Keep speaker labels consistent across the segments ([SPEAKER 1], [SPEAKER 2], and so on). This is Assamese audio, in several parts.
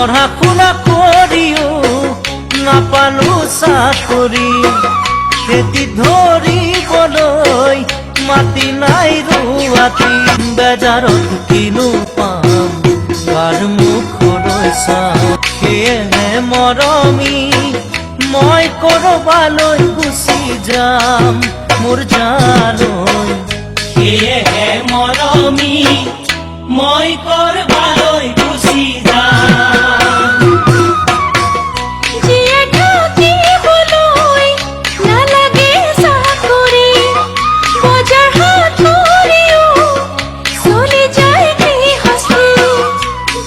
[SPEAKER 1] পঢ়া শুনা কৰিও নাপালো চাকৰি খেতি ধৰিবলৈ মাটি নাই ৰোৱাতি বেজাৰত কিনো পাম কাৰ মুখলৈ চাম সেয়েহে মৰমী মই কৰবালৈ গুচি যাম মোৰ জালৈ
[SPEAKER 2] সেয়েহে মৰমী মই কৰবালৈ গুচি যাম
[SPEAKER 3] জীয়াই থাকিবলৈ নালাগে চাকৰি বজাৰ হাট কৰিও চলি যায় গৃহস্থী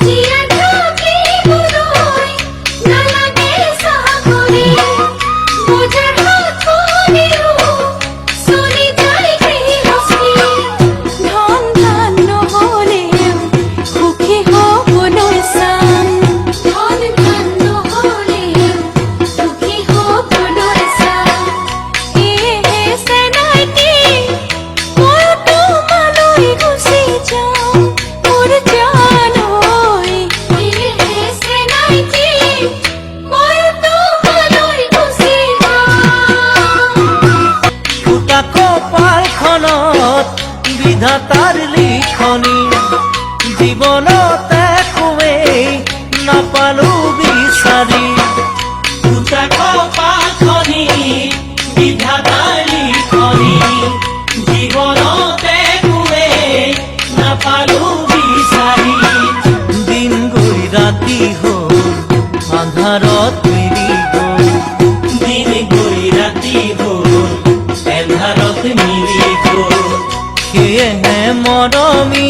[SPEAKER 3] জীয়াই থাকিবলৈ নালাগে চাকৰি বজাৰ হাট কৰিও চলি যায় গৃহস্থী ধন ধান নহ'লেও সুখী হ'বলৈ চাম ধন ধান নহ'লেও সুখী হ'বলৈ চাম সেয়েহে চেনাইটি মই তোমালৈ গুচি যাম মোৰ জালৈ সেয়েহে চেনাইটি মই তোমালৈ গুচি যাম
[SPEAKER 1] ফুটা কপালখনত বিধাতাৰ লিখনি জীৱনত একোৱেই নাপালো বিচাৰি
[SPEAKER 2] দুটা কপালখনি বিধাতাৰ লিখনি জীৱনতে একোৱেই নাপালো বিচাৰি
[SPEAKER 1] দিন গৈ ৰাতি হ'ল আন্ধাৰত মিলি গ'ল
[SPEAKER 2] দিন গৈ ৰাতি হ'ল এন্ধাৰত মিলি গ'ল
[SPEAKER 1] সেয়েহে মৰমী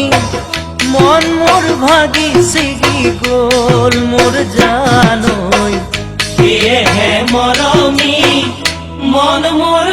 [SPEAKER 1] মন মোৰ ভাগি ছিগি গ'ল মোৰ জালৈ
[SPEAKER 2] সেয়েহে মৰমী মন মোৰ